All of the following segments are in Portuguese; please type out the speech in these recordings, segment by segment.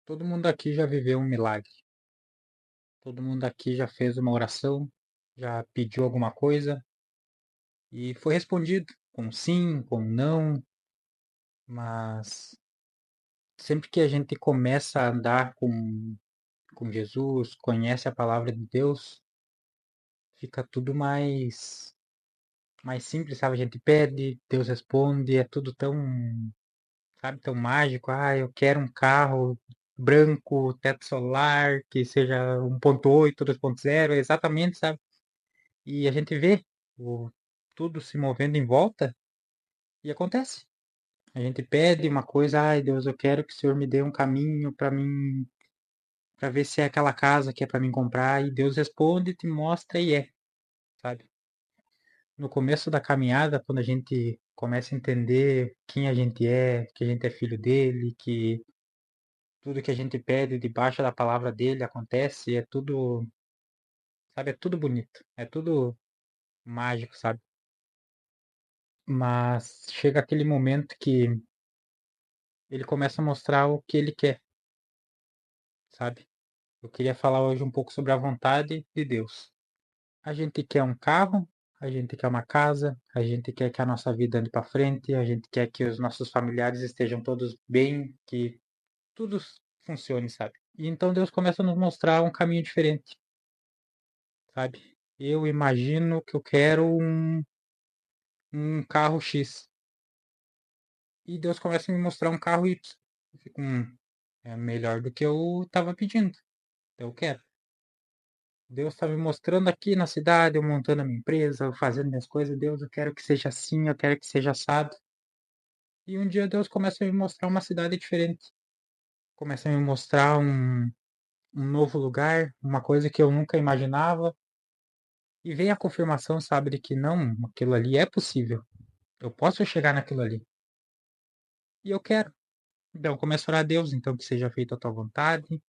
Todo mundo aqui já viveu um milagre. Todo mundo aqui já fez uma oração, já pediu alguma coisa e foi respondido com sim, com não, mas sempre que a gente começa a andar com Jesus, conhece a palavra de Deus, fica tudo mais simples, sabe? A gente pede, Deus responde, é tudo tão, sabe, tão mágico. Ah, eu quero um carro branco, teto solar, que seja 1.8, 2.0, exatamente, sabe? E a gente vê o, tudo se movendo em volta e acontece. A gente pede uma coisa, ai Deus, eu quero que o Senhor me dê um caminho para mim, para ver se é aquela casa que é para mim comprar, e Deus responde, te mostra e é, sabe? No começo da caminhada, quando a gente começa a entender quem a gente é, que a gente é filho dele, que tudo que a gente pede debaixo da palavra dele acontece, é tudo, sabe, é tudo bonito, é tudo mágico, sabe? Mas chega aquele momento que ele começa a mostrar o que ele quer, sabe? Eu queria falar hoje um pouco sobre a vontade de Deus. A gente quer um carro, a gente quer uma casa, a gente quer que a nossa vida ande para frente, a gente quer que os nossos familiares estejam todos bem, que tudo funcione, sabe? E então Deus começa a nos mostrar um caminho diferente, sabe? Eu imagino que eu quero um carro X. E Deus começa a me mostrar um carro Y. Eu fico, é melhor do que eu estava pedindo. Eu quero. Deus está me mostrando aqui na cidade, eu montando a minha empresa, eu fazendo minhas coisas. Deus, eu quero que seja assim, eu quero que seja assado. E um dia Deus começa a me mostrar uma cidade diferente. Começa a me mostrar um novo lugar, uma coisa que eu nunca imaginava. E vem a confirmação, sabe, de que não, aquilo ali é possível. Eu posso chegar naquilo ali. E eu quero. Então, eu começo a orar a Deus, então, que seja feita a tua vontade,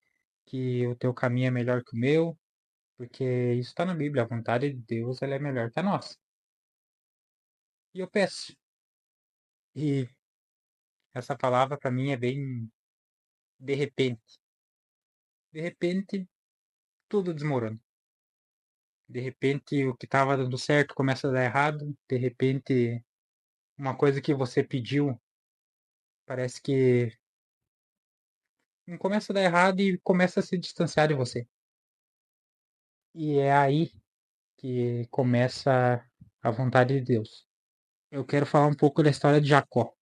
que o teu caminho é melhor que o meu, porque isso está na Bíblia, a vontade de Deus ela é melhor que a nossa. E eu peço. E essa palavra para mim é bem de repente. De repente, tudo desmorona. De repente, o que estava dando certo começa a dar errado. De repente, uma coisa que você pediu parece que não começa a dar errado e começa a se distanciar de você. E é aí que começa a vontade de Deus. Eu quero falar um pouco da história de Jacó.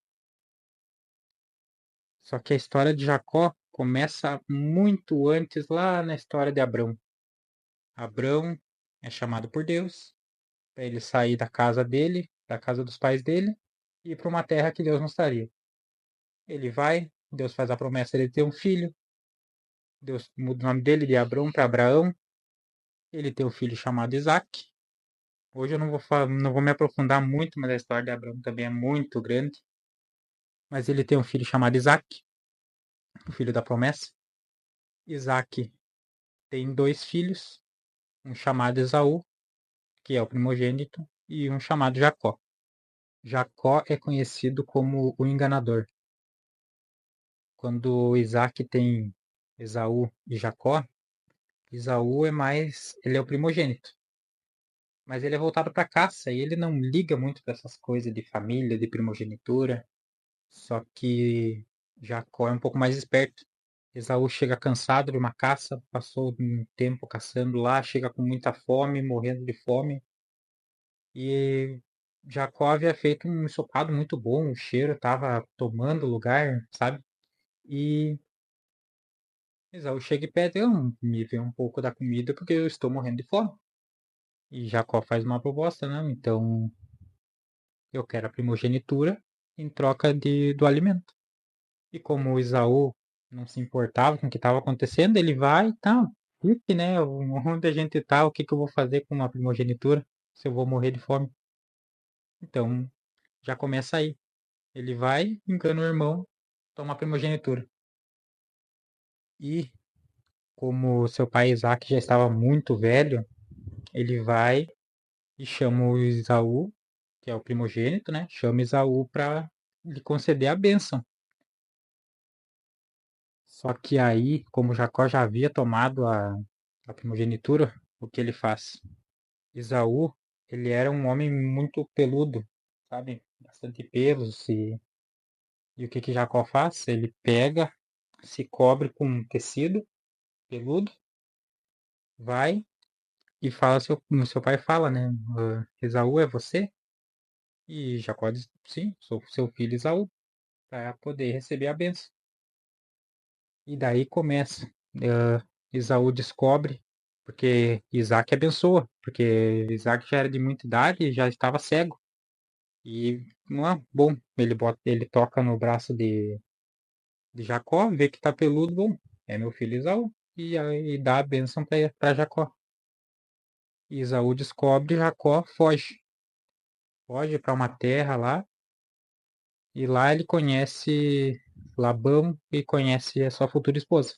Só que a história de Jacó começa muito antes, lá na história de Abrão. Abrão é chamado por Deus para ele sair da casa dele, da casa dos pais dele, e ir para uma terra que Deus mostraria. Ele vai, Deus faz a promessa de ter um filho, Deus muda o nome dele de Abrão para Abraão, ele tem um filho chamado Isaac. Hoje eu não vou me aprofundar muito, mas a história de Abraão também é muito grande. Mas ele tem um filho chamado Isaac, o filho da promessa. Isaac tem dois filhos, um chamado Esaú, que é o primogênito, e um chamado Jacó. Jacó é conhecido como o enganador. Quando Isaac tem Esaú e Jacó, Esaú ele é o primogênito, mas ele é voltado para caça e ele não liga muito para essas coisas de família, de primogenitura. Só que Jacó é um pouco mais esperto. Esaú chega cansado de uma caça, passou um tempo caçando lá, chega com muita fome, morrendo de fome. E Jacó havia feito um ensopado muito bom, o cheiro estava tomando lugar, sabe? E Esaú chega e pede, eu me vê um pouco da comida porque eu estou morrendo de fome. E Jacó faz uma proposta, né? Então eu quero a primogenitura em troca do alimento. E como Esaú não se importava com o que estava acontecendo, ele vai e tá, fique, né? Onde a gente tá, o que que eu vou fazer com uma primogenitura se eu vou morrer de fome? Então já começa aí. Ele vai, engana o irmão, toma a primogenitura. E como seu pai Isaac já estava muito velho, ele vai e chama o Esaú, que é o primogênito, né? Chama Esaú para lhe conceder a bênção. Só que aí, como Jacó já havia tomado a primogenitura, o que ele faz? Esaú, ele era um homem muito peludo, sabe? Bastante pelos. E o que que Jacó faz? Ele pega, se cobre com um tecido peludo, vai e fala, seu pai fala, né? Esaú é você? E Jacó diz, sim, sou seu filho Esaú, para poder receber a bênção. E daí começa. Esaú descobre, porque Isaac abençoa, porque Isaac já era de muita idade e já estava cego. E não é bom, ele toca no braço de Jacó, vê que tá peludo, bom, é meu filho Esaú. E aí dá a bênção para Jacó. E Esaú descobre, Jacó foge. Foge para uma terra lá, e lá ele conhece Labão e conhece a sua futura esposa.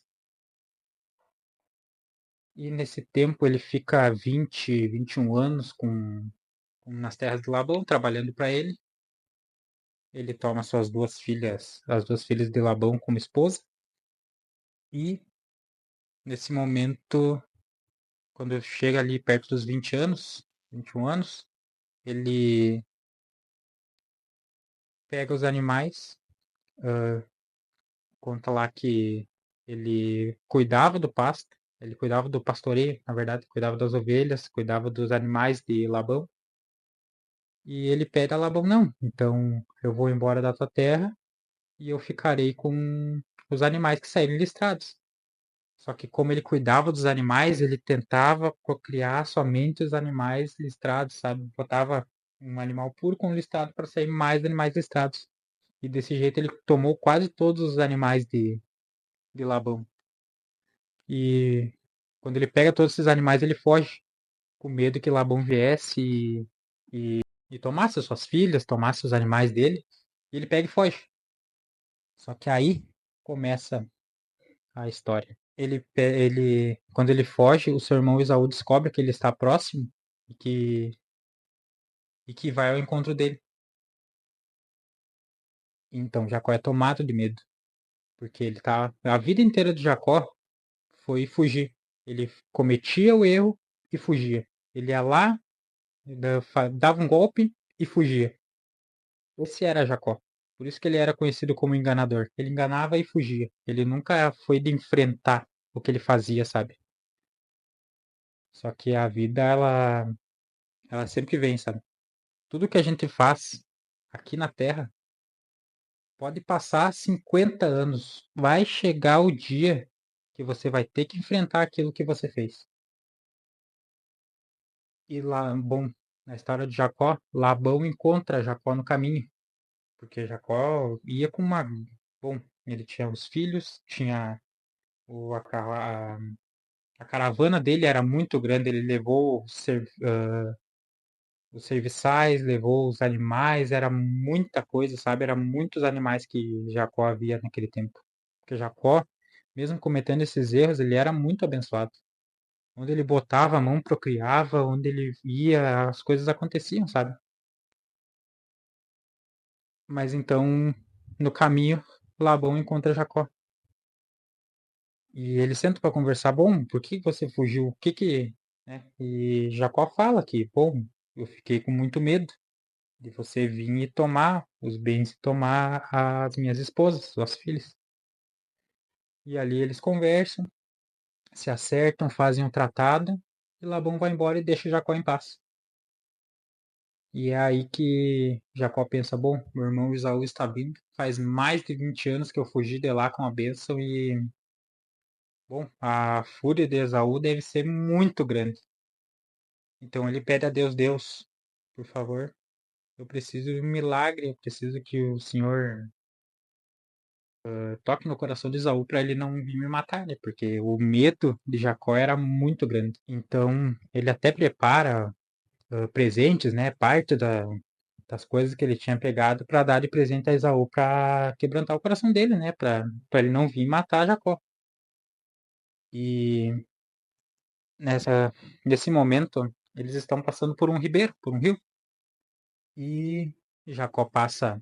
E nesse tempo ele fica 21 anos nas terras de Labão, trabalhando para ele. Ele toma suas duas filhas, as duas filhas de Labão como esposa. E nesse momento, quando chega ali perto dos 20 anos, 21 anos, ele pega os animais, conta lá que ele cuidava do pasto, ele cuidava do pastoreio, na verdade, cuidava das ovelhas, cuidava dos animais de Labão. E ele pede a Labão, não, então eu vou embora da tua terra e eu ficarei com os animais que saírem listrados. Só que como ele cuidava dos animais, ele tentava procriar somente os animais listrados, sabe? Botava um animal puro com listado para sair mais animais listrados. E desse jeito ele tomou quase todos os animais de Labão. E quando ele pega todos esses animais, ele foge, com medo que Labão viesse e tomasse as suas filhas, tomasse os animais dele. E ele pega e foge. Só que aí começa a história. Quando ele foge, o seu irmão Esaú descobre que ele está próximo e que vai ao encontro dele. Então Jacó é tomado de medo, porque a vida inteira de Jacó foi fugir. Ele cometia o erro e fugia. Ele ia lá, dava um golpe e fugia. Esse era Jacó. Por isso que ele era conhecido como enganador. Ele enganava e fugia. Ele nunca foi de enfrentar o que ele fazia, sabe? Só que a vida, ela sempre vem, sabe? Tudo que a gente faz aqui na Terra pode passar 50 anos. Vai chegar o dia que você vai ter que enfrentar aquilo que você fez. E lá, bom, na história de Jacó, Labão encontra Jacó no caminho, porque Jacó ia com uma, bom, ele tinha os filhos, tinha o, a caravana dele era muito grande, ele levou os serviçais, levou os animais, era muita coisa, sabe? Era muitos animais que Jacó havia naquele tempo. Porque Jacó, mesmo cometendo esses erros, ele era muito abençoado. Onde ele botava a mão, procriava, onde ele ia, as coisas aconteciam, sabe? Mas então, no caminho, Labão encontra Jacó. E eles sentam para conversar. Bom, por que você fugiu? O que que, né? E Jacó fala que, bom, eu fiquei com muito medo de você vir e tomar os bens e tomar as minhas esposas, suas filhas. E ali eles conversam, se acertam, fazem um tratado e Labão vai embora e deixa Jacó em paz. E é aí que Jacó pensa, bom, meu irmão Esaú está vindo, faz mais de 20 anos que eu fugi de lá com a bênção e, bom, a fúria de Esaú deve ser muito grande. Então ele pede a Deus, Deus, por favor, eu preciso de um milagre, eu preciso que o Senhor toque no coração de Esaú para ele não vir me matar, né? Porque o medo de Jacó era muito grande. Então ele até prepara presentes, né? Parte das coisas que ele tinha pegado para dar de presente a Esaú para quebrantar o coração dele, né? Para ele não vir matar Jacó. E nesse momento eles estão passando por um ribeiro, por um rio, e Jacó passa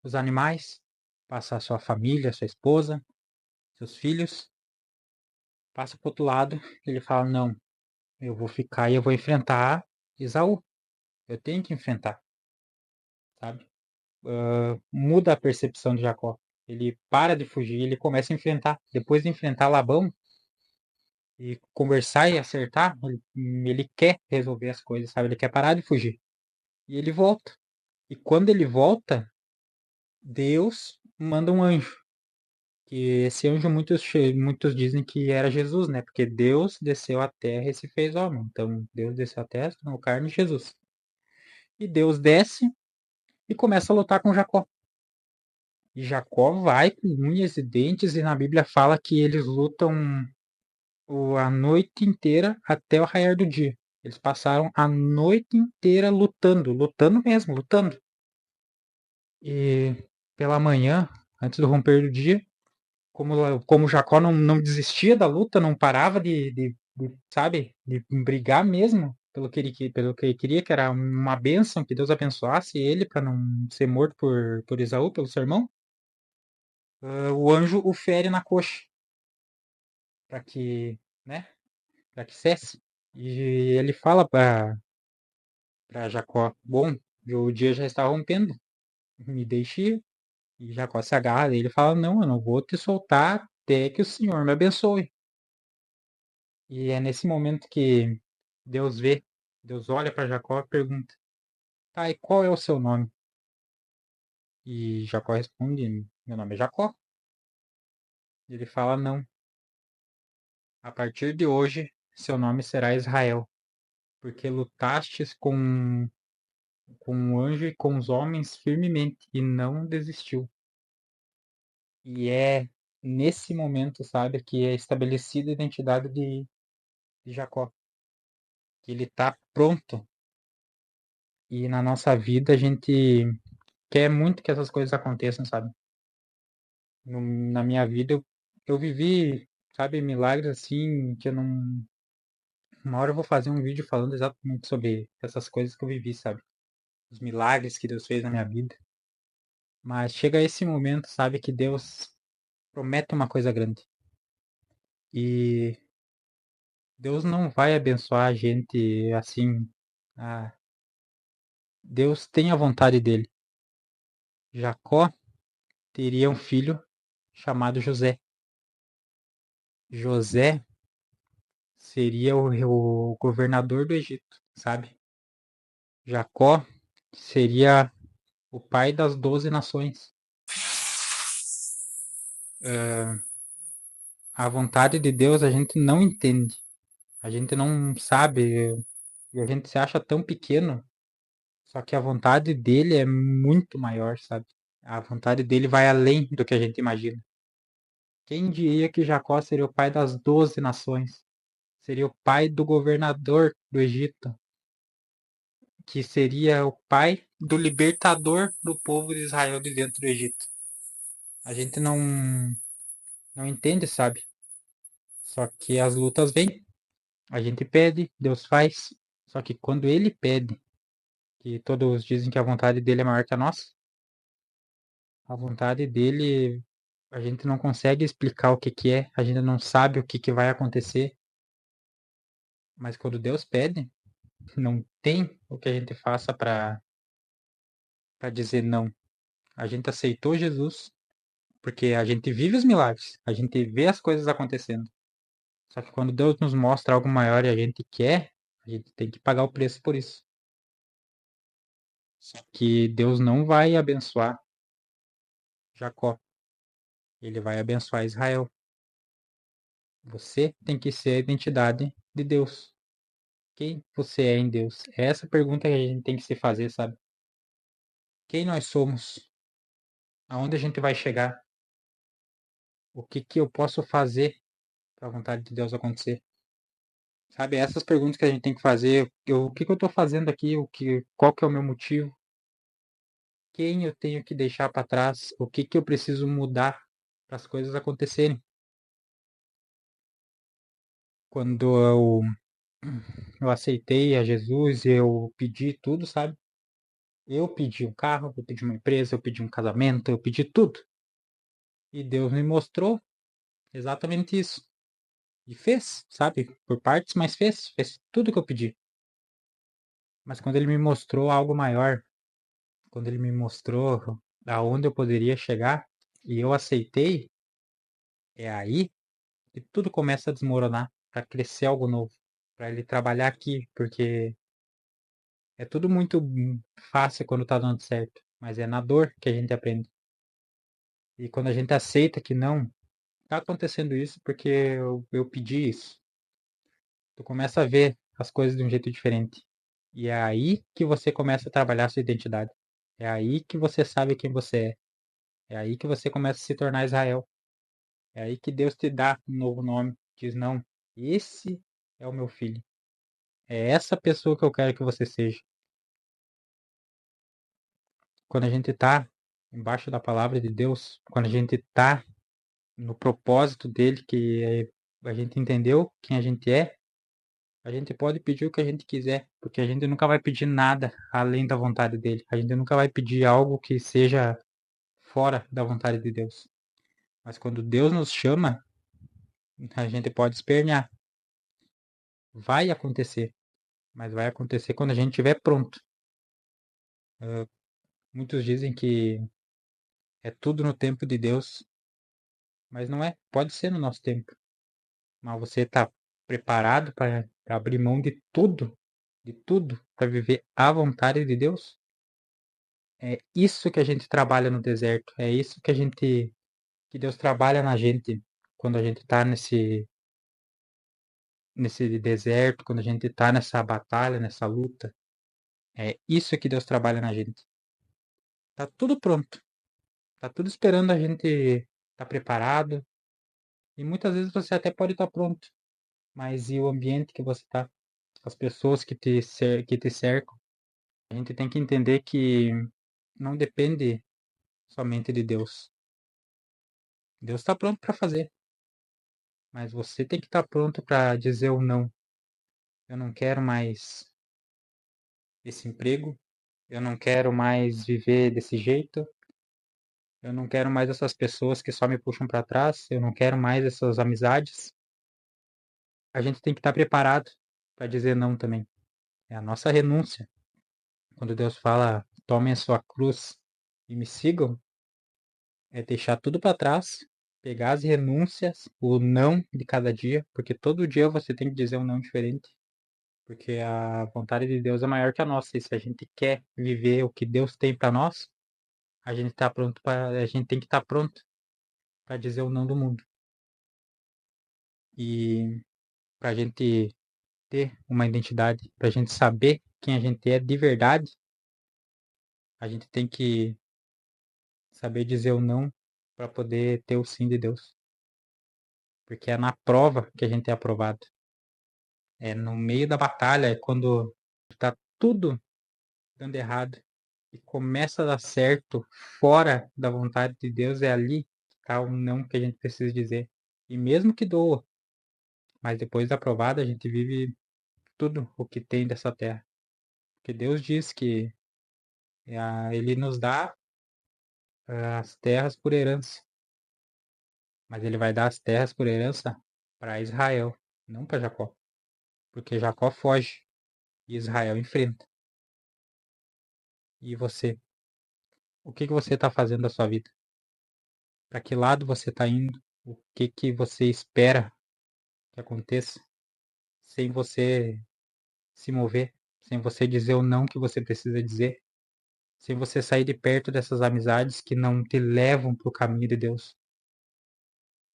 os animais, passa a sua família, a sua esposa, seus filhos, passa pro outro lado, ele fala, não, eu vou ficar e eu vou enfrentar Esaú. Eu tenho que enfrentar, sabe? Muda a percepção de Jacó. Ele para de fugir, ele começa a enfrentar. Depois de enfrentar Labão e conversar e acertar, ele quer resolver as coisas, sabe? Ele quer parar de fugir. E ele volta. E quando ele volta, Deus manda um anjo. Que esse anjo muitos dizem que era Jesus, né? Porque Deus desceu à terra e se fez homem. Então Deus desceu à terra, se tornou carne de Jesus. E Deus desce e começa a lutar com Jacó. E Jacó vai com unhas e dentes, e na Bíblia fala que eles lutam a noite inteira até o raiar do dia. Eles passaram a noite inteira lutando, lutando mesmo, lutando. E pela manhã, antes do romper do dia, como Jacó não desistia da luta, não parava sabe, de brigar mesmo pelo que ele queria, que era uma bênção, que Deus abençoasse ele para não ser morto por Esaú, pelo seu irmão. O anjo o fere na coxa para que, né, para que cesse. E ele fala para Jacó: bom, o dia já está rompendo, me deixe ir. E Jacó se agarra e ele fala: não, eu não vou te soltar até que o Senhor me abençoe. E é nesse momento que Deus vê, Deus olha para Jacó e pergunta: tá, e qual é o seu nome? E Jacó responde: meu nome é Jacó. E ele fala: não, a partir de hoje seu nome será Israel, porque lutastes com o anjo e com os homens firmemente e não desistiu. E é nesse momento, sabe, que é estabelecida a identidade de Jacó, que ele está pronto. E na nossa vida a gente quer muito que essas coisas aconteçam, sabe? Na minha vida eu vivi, sabe, milagres assim que eu não. Uma hora eu vou fazer um vídeo falando exatamente sobre essas coisas que eu vivi, sabe? Os milagres que Deus fez na minha vida. Mas chega esse momento, sabe, que Deus promete uma coisa grande. E Deus não vai abençoar a gente assim. Ah, Deus tem a vontade dele. Jacó teria um filho chamado José. José seria o governador do Egito, sabe? Jacó seria o pai das 12 nações. A vontade de Deus a gente não entende. A gente não sabe. E a gente se acha tão pequeno. Só que a vontade dele é muito maior, sabe? A vontade dele vai além do que a gente imagina. Quem diria que Jacó seria o pai das 12 nações? Seria o pai do governador do Egito, que seria o pai do libertador do povo de Israel de dentro do Egito. A gente não entende, sabe? Só que as lutas vêm, a gente pede, Deus faz. Só que quando ele pede, que todos dizem que a vontade dele é maior que a nossa, a vontade dele a gente não consegue explicar o que que é, a gente não sabe o que que vai acontecer. Mas quando Deus pede, não tem o que a gente faça para dizer não. A gente aceitou Jesus porque a gente vive os milagres, a gente vê as coisas acontecendo. Só que quando Deus nos mostra algo maior e a gente quer, a gente tem que pagar o preço por isso. Só que Deus não vai abençoar Jacó, ele vai abençoar Israel. Você tem que ser a identidade de Deus. Quem você é em Deus? É essa pergunta que a gente tem que se fazer, sabe? Quem nós somos? Aonde a gente vai chegar? O que que eu posso fazer para a vontade de Deus acontecer? Sabe, essas perguntas que a gente tem que fazer. O que que eu estou fazendo aqui? Qual que é o meu motivo? Quem eu tenho que deixar para trás? O que que eu preciso mudar para as coisas acontecerem? Quando eu aceitei a Jesus, eu pedi tudo, sabe? Eu pedi um carro, eu pedi uma empresa, eu pedi um casamento, eu pedi tudo. E Deus me mostrou Exatamente isso. E fez, sabe? Por partes, mas fez. Fez tudo que eu pedi. Mas quando ele me mostrou algo maior, quando ele me mostrou aonde eu poderia chegar, e eu aceitei, é aí que tudo começa a desmoronar para crescer algo novo, para ele trabalhar aqui, porque é tudo muito fácil quando tá dando certo, mas é na dor que a gente aprende. E quando a gente aceita que não tá acontecendo isso porque eu pedi isso, tu começa a ver as coisas de um jeito diferente. E é aí que você começa a trabalhar a sua identidade. É aí que você sabe quem você é. É aí que você começa a se tornar Israel. É aí que Deus te dá um novo nome. Diz, não, esse é o meu filho. É essa pessoa que eu quero que você seja. Quando a gente tá embaixo da palavra de Deus, quando a gente tá no propósito dele, a gente entendeu quem a gente é, a gente pode pedir o que a gente quiser, porque a gente nunca vai pedir nada além da vontade dele. A gente nunca vai pedir algo que seja fora da vontade de Deus. Mas quando Deus nos chama, a gente pode espernear. Vai acontecer, mas vai acontecer quando a gente estiver pronto. Muitos dizem que é tudo no tempo de Deus, mas não é. Pode ser no nosso tempo. Mas você está preparado para abrir mão de tudo, para viver a vontade de Deus? É isso que a gente trabalha no deserto. É isso que Deus trabalha na gente quando a gente está nesse deserto, quando a gente está nessa batalha, nessa luta. É isso que Deus trabalha na gente. Tá tudo pronto. Tá tudo esperando a gente tá preparado. E muitas vezes você até pode estar pronto, mas e o ambiente que você tá? As pessoas que te cercam? A gente tem que entender que não depende somente de Deus. Deus está pronto para fazer, mas você tem que estar pronto para dizer o não. Eu não quero mais esse emprego, eu não quero mais viver desse jeito, eu não quero mais essas pessoas que só me puxam para trás, eu não quero mais essas amizades. A gente tem que estar preparado para dizer não também. É a nossa renúncia. Quando Deus fala, tomem a sua cruz e me sigam, é deixar tudo para trás, pegar as renúncias, o não de cada dia, porque todo dia você tem que dizer um não diferente, porque a vontade de Deus é maior que a nossa. E se a gente quer viver o que Deus tem para nós, a gente tem que estar pronto para dizer o não do mundo. E para a gente ter uma identidade, para a gente saber quem a gente é de verdade, a gente tem que saber dizer o não para poder ter o sim de Deus. Porque é na prova que a gente é aprovado. É no meio da batalha, é quando tá tudo dando errado e começa a dar certo fora da vontade de Deus, é ali que tá o não que a gente precisa dizer. E mesmo que doa, mas depois da aprovada a gente vive tudo o que tem dessa terra. Porque Deus diz que Ele nos dá as terras por herança, mas Ele vai dar as terras por herança para Israel, não para Jacó. Porque Jacó foge e Israel enfrenta. E você? O que que você está fazendo da sua vida? Para que lado você está indo? O que que você espera que aconteça sem você se mover, sem você dizer o não que você precisa dizer, sem você sair de perto dessas amizades que não te levam para o caminho de Deus?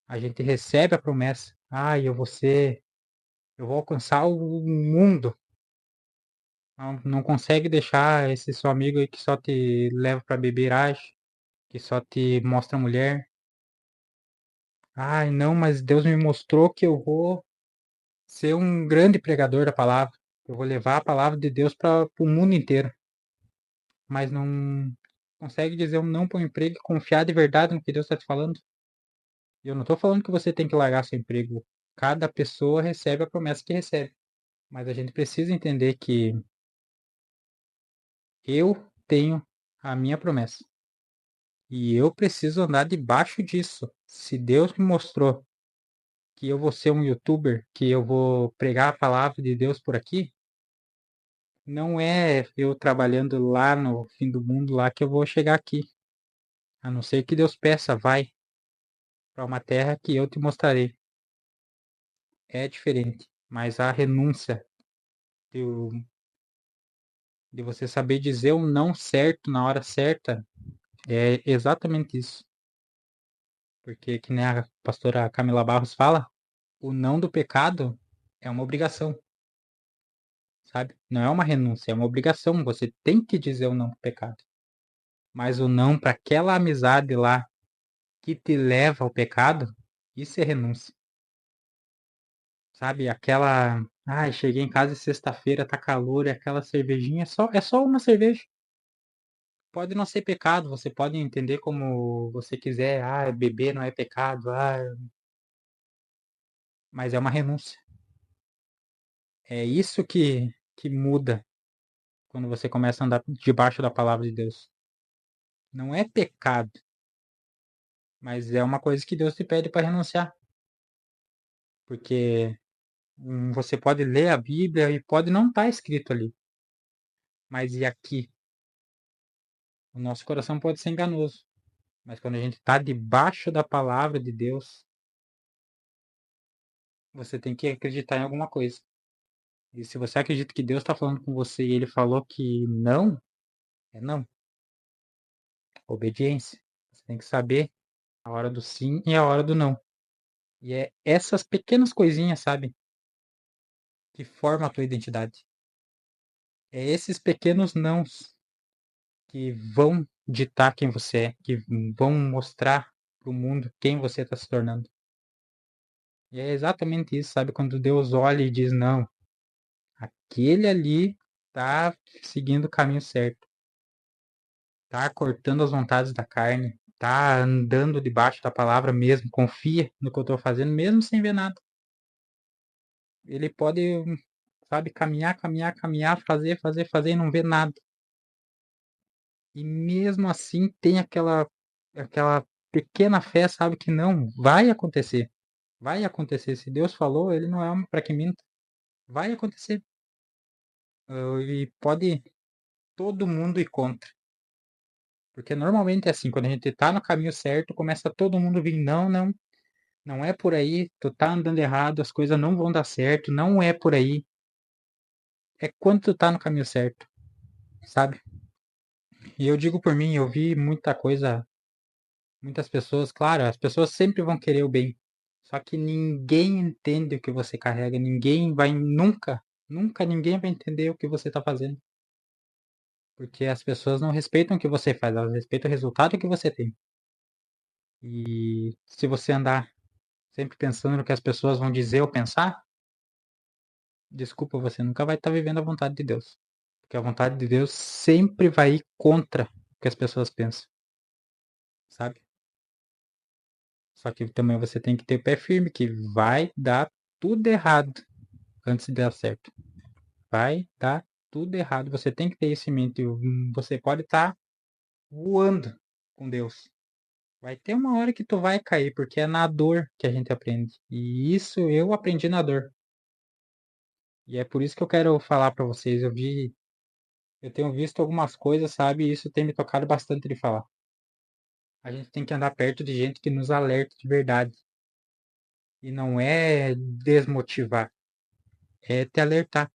A gente recebe a promessa: "Ah, eu vou alcançar o mundo". Não consegue deixar esse seu amigo aí que só te leva para beberagem, que só te mostra mulher. Ai, não, mas Deus me mostrou que eu vou ser um grande pregador da palavra. Eu vou levar a palavra de Deus para o mundo inteiro. Mas não consegue dizer um não para um emprego e confiar de verdade no que Deus está te falando. E eu não estou falando que você tem que largar seu emprego. Cada pessoa recebe a promessa que recebe. Mas a gente precisa entender que eu tenho a minha promessa. E eu preciso andar debaixo disso. Se Deus me mostrou que eu vou ser um youtuber, que eu vou pregar a palavra de Deus por aqui, não é eu trabalhando lá no fim do mundo lá que eu vou chegar aqui. A não ser que Deus peça, vai para uma terra que eu te mostrarei. É diferente, mas a renúncia de, de você saber dizer o não certo na hora certa é exatamente isso. Porque, que nem a pastora Camila Barros fala, o não do pecado é uma obrigação, sabe? Não é uma renúncia, é uma obrigação. Você tem que dizer o não pro pecado. Mas o não para aquela amizade lá que te leva ao pecado, isso é renúncia. Sabe? Aquela. Ai, cheguei em casa e sexta-feira tá calor e aquela cervejinha é só uma cerveja. Pode não ser pecado, você pode entender como você quiser. Ah, beber não é pecado, mas é uma renúncia. É isso que muda quando você começa a andar debaixo da palavra de Deus. Não é pecado, mas é uma coisa que Deus te pede para renunciar. Porque você pode ler a Bíblia e pode não estar escrito ali. Mas e aqui? O nosso coração pode ser enganoso. Mas quando a gente está debaixo da palavra de Deus, você tem que acreditar em alguma coisa. E se você acredita que Deus está falando com você e ele falou que não, é não. Obediência. Você tem que saber a hora do sim e a hora do não. E é essas pequenas coisinhas, sabe, que formam a tua identidade. É esses pequenos nãos que vão ditar quem você é, que vão mostrar para o mundo quem você está se tornando. E é exatamente isso, sabe? Quando Deus olha e diz, não, aquele ali tá seguindo o caminho certo, tá cortando as vontades da carne, tá andando debaixo da palavra mesmo, confia no que eu tô fazendo, mesmo sem ver nada. Ele pode, sabe, caminhar, caminhar, caminhar, fazer, fazer, fazer e não ver nada. E mesmo assim tem aquela pequena fé, sabe, que não vai acontecer. Vai acontecer. Se Deus falou, ele não é homem para que minta. Vai acontecer. E pode todo mundo ir contra. Porque normalmente é assim, quando a gente tá no caminho certo, começa todo mundo vir, não, não, não é por aí, tu tá andando errado, as coisas não vão dar certo, não é por aí. É quando tu tá no caminho certo, sabe? E eu digo por mim, eu vi muita coisa, muitas pessoas, claro, as pessoas sempre vão querer o bem. Só que ninguém entende o que você carrega, ninguém vai nunca, nunca ninguém vai entender o que você tá fazendo. Porque as pessoas não respeitam o que você faz, elas respeitam o resultado que você tem. E se você andar sempre pensando no que as pessoas vão dizer ou pensar, desculpa, você nunca vai estar vivendo a vontade de Deus. Porque a vontade de Deus sempre vai ir contra o que as pessoas pensam, sabe? Só que também você tem que ter o pé firme, que vai dar tudo errado antes de dar certo. Vai dar tudo errado. Você tem que ter isso em mente. Você pode estar voando com Deus. Vai ter uma hora que tu vai cair, porque é na dor que a gente aprende. E isso eu aprendi na dor. E é por isso que eu quero falar para vocês. Eu tenho visto algumas coisas, sabe? E isso tem me tocado bastante de falar. A gente tem que andar perto de gente que nos alerta de verdade. E não é desmotivar, é te alertar.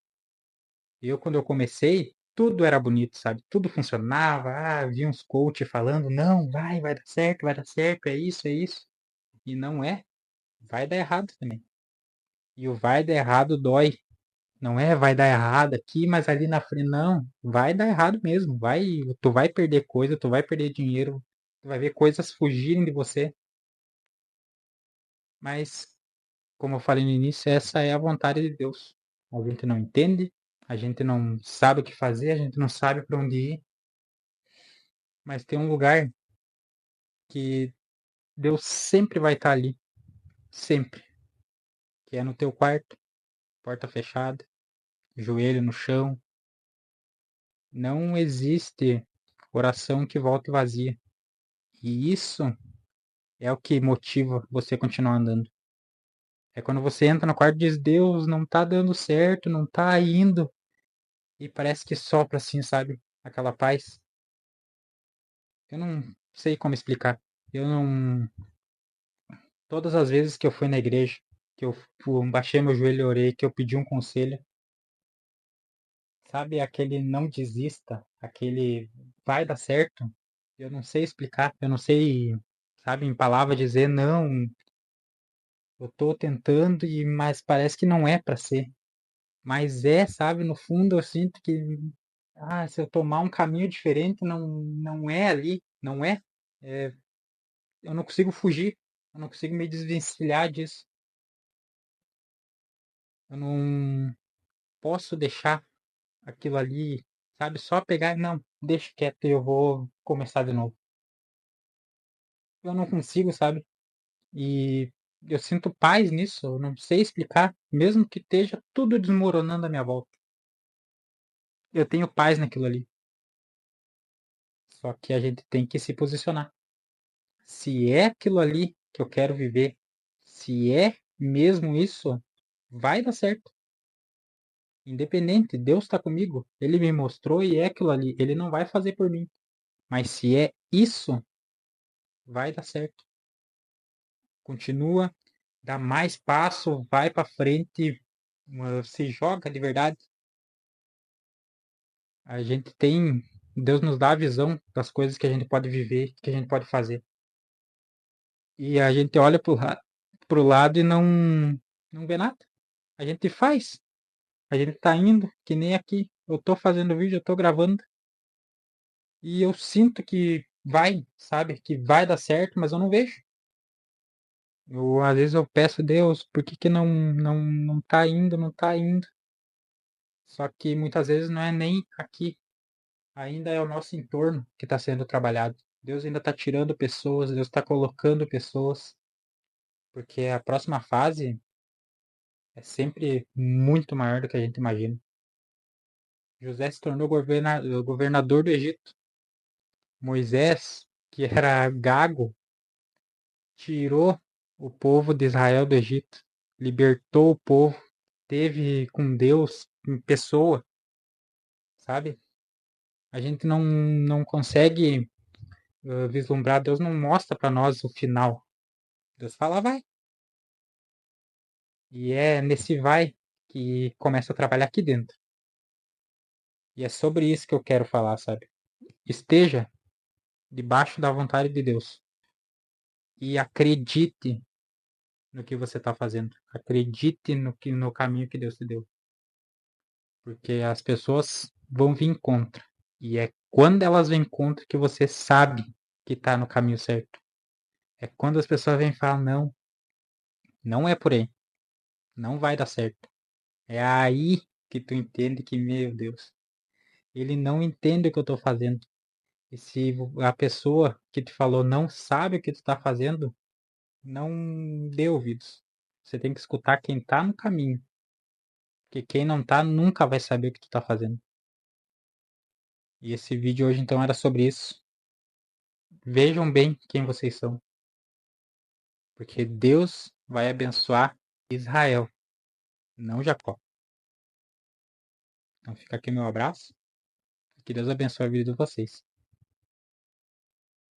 Quando eu comecei, tudo era bonito, sabe? Tudo funcionava. Ah, vi uns coach falando, não, vai dar certo, é isso, é isso. E não é. Vai dar errado também. E o vai dar errado dói. Não é vai dar errado aqui, mas ali na frente. Não, vai dar errado mesmo. Tu vai perder coisa, tu vai perder dinheiro, tu vai ver coisas fugirem de você. Mas, como eu falei no início, essa é a vontade de Deus. A gente não entende, a gente não sabe o que fazer, a gente não sabe para onde ir, mas tem um lugar que Deus sempre vai estar ali, sempre, que é no teu quarto, porta fechada, joelho no chão. Não existe oração que volte vazia. E isso é o que motiva você continuar andando. É quando você entra no quarto e diz, Deus, não tá dando certo, não tá indo. E parece que sopra assim, sabe? Aquela paz. Eu não sei como explicar. Eu não. Todas as vezes que eu fui na igreja, que eu baixei meu joelho e orei, que eu pedi um conselho, sabe? Aquele não desista, aquele vai dar certo. Eu não sei explicar, eu não sei, sabe, em palavras dizer não. Eu tô tentando, mas parece que não é pra ser. Mas é, sabe, no fundo eu sinto que se eu tomar um caminho diferente, não é ali, não é. É, eu não consigo fugir, eu não consigo me desvencilhar disso. Eu não posso deixar aquilo ali, sabe, só pegar e não, deixa quieto e eu vou começar de novo. Eu não consigo, sabe? E eu sinto paz nisso, eu não sei explicar, mesmo que esteja tudo desmoronando à minha volta. Eu tenho paz naquilo ali. Só que a gente tem que se posicionar. Se é aquilo ali que eu quero viver, se é mesmo isso, vai dar certo. Independente, Deus está comigo. Ele me mostrou e é aquilo ali. Ele não vai fazer por mim. Mas se é isso, vai dar certo. Continua, dá mais passo, vai para frente, se joga de verdade. A gente tem, Deus nos dá a visão das coisas que a gente pode viver, que a gente pode fazer. E a gente olha pro lado e não vê nada. A gente faz. A gente tá indo, que nem aqui. Eu tô fazendo vídeo, eu tô gravando. E eu sinto que vai, sabe? Que vai dar certo, mas eu não vejo. Às vezes eu peço, Deus, por que que não tá indo, não tá indo? Só que muitas vezes não é nem aqui. Ainda é o nosso entorno que está sendo trabalhado. Deus ainda está tirando pessoas, Deus está colocando pessoas. Porque a próxima fase é sempre muito maior do que a gente imagina. José se tornou governador do Egito. Moisés, que era gago, tirou o povo de Israel do Egito, libertou o povo, teve com Deus em pessoa, sabe? A gente não consegue vislumbrar, Deus não mostra para nós o final. Deus fala, vai. E é nesse vai que começa a trabalhar aqui dentro. E é sobre isso que eu quero falar, sabe? Esteja debaixo da vontade de Deus. E acredite no que você está fazendo. Acredite no caminho que Deus te deu. Porque as pessoas vão vir contra. E é quando elas vêm contra que você sabe que está no caminho certo. É quando as pessoas vêm falar, não, não é por aí. Não vai dar certo. É aí que tu entende que, meu Deus, ele não entende o que eu estou fazendo. E se a pessoa que te falou não sabe o que tu está fazendo, não dê ouvidos. Você tem que escutar quem está no caminho. Porque quem não tá nunca vai saber o que tu tá fazendo. E esse vídeo hoje então era sobre isso. Vejam bem quem vocês são. Porque Deus vai abençoar Israel, não Jacó. Então fica aqui meu abraço. Que Deus abençoe a vida de vocês.